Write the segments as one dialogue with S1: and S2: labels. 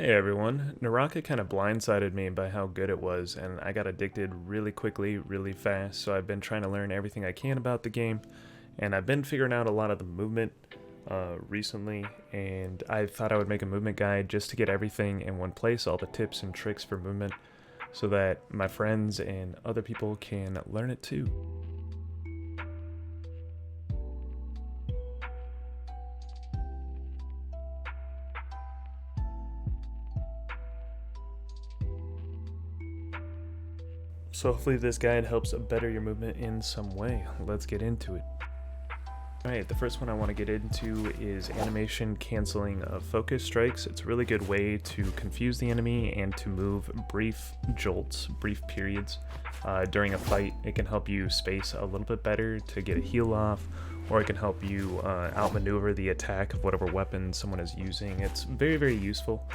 S1: Hey everyone, Naraka kind of blindsided me by how good it was, and I got addicted really quickly, really fast, so I've been trying to learn everything I can about the game, and I've been figuring out a lot of the movement recently, and I thought I would make a movement guide just to get everything in one place, all the tips and tricks for movement, so that my friends and other people can learn it too. So hopefully this guide helps better your movement in some way. Let's get into it. Alright, the first one I want to get into is animation canceling of focus strikes. It's a really good way to confuse the enemy and to move brief jolts, brief periods during a fight. It can help you space a little bit better to get a heal off, or it can help you outmaneuver the attack of whatever weapon someone is using. It's very, very useful.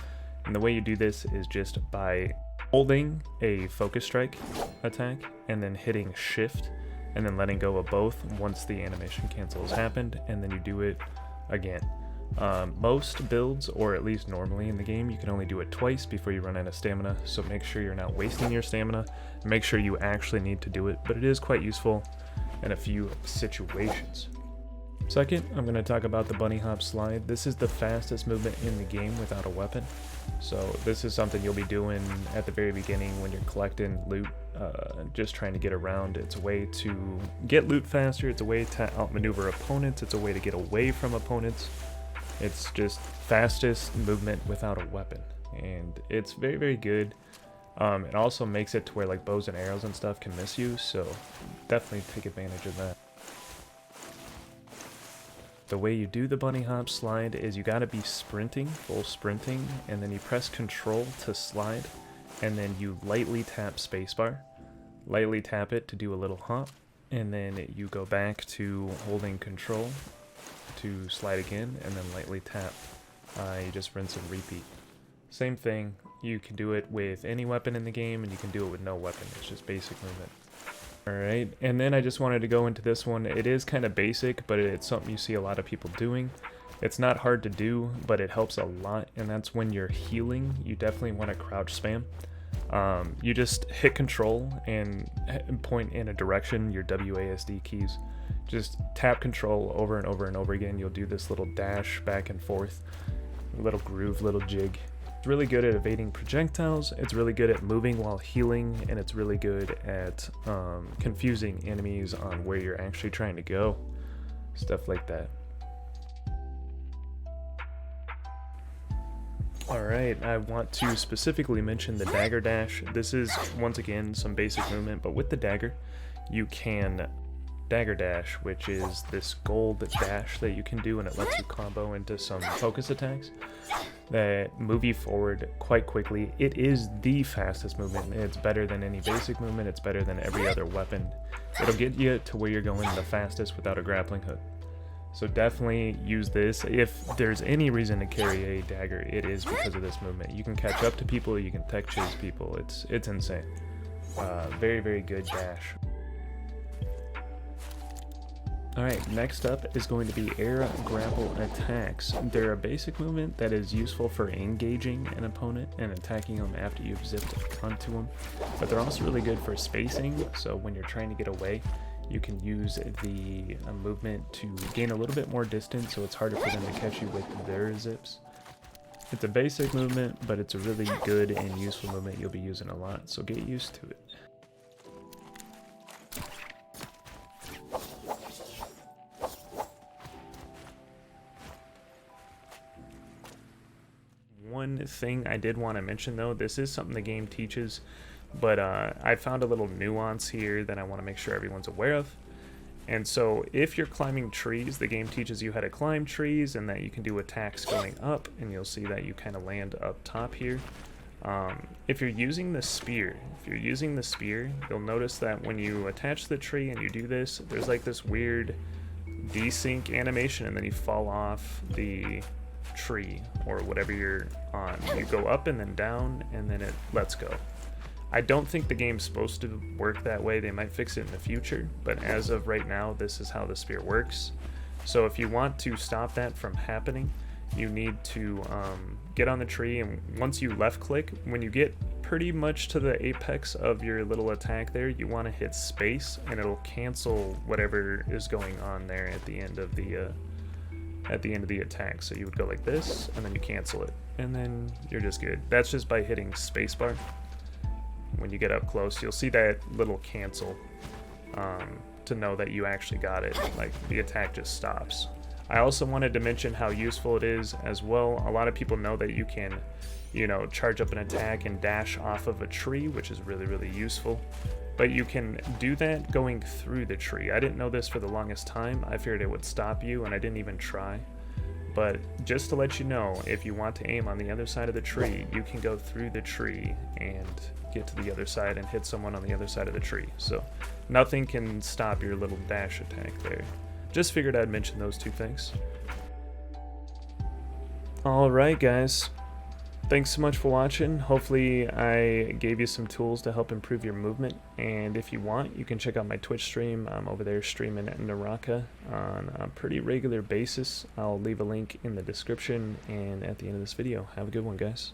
S1: And the way you do this is just by holding a focus strike attack and then hitting shift and then letting go of both once the animation cancel has happened, and then you do it again. Most builds, or at least normally in the game, you can only do it twice before you run out of stamina, so make sure you're not wasting your stamina, and make sure you actually need to do it, but it is quite useful in a few situations. Second, I'm going to talk about the bunny hop slide. This is the fastest movement in the game without a weapon. So this is something you'll be doing at the very beginning when you're collecting loot, just trying to get around. It's a way to get loot faster, it's a way to outmaneuver opponents, it's a way to get away from opponents. It's just fastest movement without a weapon, and it's very, very good. It also makes it to where like bows and arrows and stuff can miss you, so definitely take advantage of that. The way you do the bunny hop slide is you gotta be sprinting, full sprinting, and then you press control to slide, and then you lightly tap spacebar. Lightly tap it to do a little hop, and then you go back to holding control to slide again, and then lightly tap. You just rinse and repeat. Same thing, you can do it with any weapon in the game, and you can do it with no weapon. It's just basic movement. Alright, and then I just wanted to go into this one. It is kind of basic, but it's something you see a lot of people doing. It's not hard to do, but it helps a lot, and that's when you're healing. You definitely want to crouch spam. You just hit control and point in a direction, your WASD keys. Just tap control over and over and over again. You'll do this little dash back and forth, little groove, little jig. It's really good at evading projectiles, it's really good at moving while healing, and it's really good at confusing enemies on where you're actually trying to go. Stuff like that. Alright, I want to specifically mention the dagger dash. This is, once again, some basic movement, but with the dagger, you can dagger dash, which is this gold dash that you can do, and it lets you combo into some focus attacks that move you forward quite quickly. It is the fastest movement. It's better than any basic movement. It's better than every other weapon. It'll get you to where you're going the fastest without a grappling hook. So definitely use this. If there's any reason to carry a dagger, it is because of this movement. You can catch up to people, you can tech chase people. It's insane. Very, very good dash. Alright, next up is going to be air grapple attacks. They're a basic movement that is useful for engaging an opponent and attacking them after you've zipped onto them. But they're also really good for spacing, so when you're trying to get away, you can use the movement to gain a little bit more distance, so it's harder for them to catch you with their zips. It's a basic movement, but it's a really good and useful movement you'll be using a lot, so get used to it. One thing I did want to mention though, this is something the game teaches, but I found a little nuance here that I want to make sure everyone's aware of. And so if you're climbing trees, the game teaches you how to climb trees and that you can do attacks going up, and you'll see that you kind of land up top here. If you're using the spear, you'll notice that when you attach the tree and you do this, there's like this weird desync animation, and then you fall off the tree or whatever you're on. You go up and then down, and then it lets go. I don't think the game's supposed to work that way. They might fix it in the future, but as of right now, this is how the spear works. So if you want to stop that from happening, you need to get on the tree, and once you left click, when you get pretty much to the apex of your little attack there, you want to hit space, and it'll cancel whatever is going on there at the end of the attack. So you would go like this, and then you cancel it, and then you're just good. That's just by hitting spacebar. When you get up close, you'll see that little cancel to know that you actually got it. Like, the attack just stops. I also wanted to mention how useful it is as well. A lot of people know that you can, you know, charge up an attack and dash off of a tree, which is really, really useful. But you can do that going through the tree. I didn't know this for the longest time. I figured it would stop you, and I didn't even try. But just to let you know, if you want to aim on the other side of the tree, you can go through the tree and get to the other side and hit someone on the other side of the tree. So nothing can stop your little dash attack there. Just figured I'd mention those two things. Alright guys, thanks so much for watching. Hopefully I gave you some tools to help improve your movement, and if you want, you can check out my Twitch stream. I'm over there streaming at Naraka on a pretty regular basis. I'll leave a link in the description and at the end of this video. Have a good one, guys.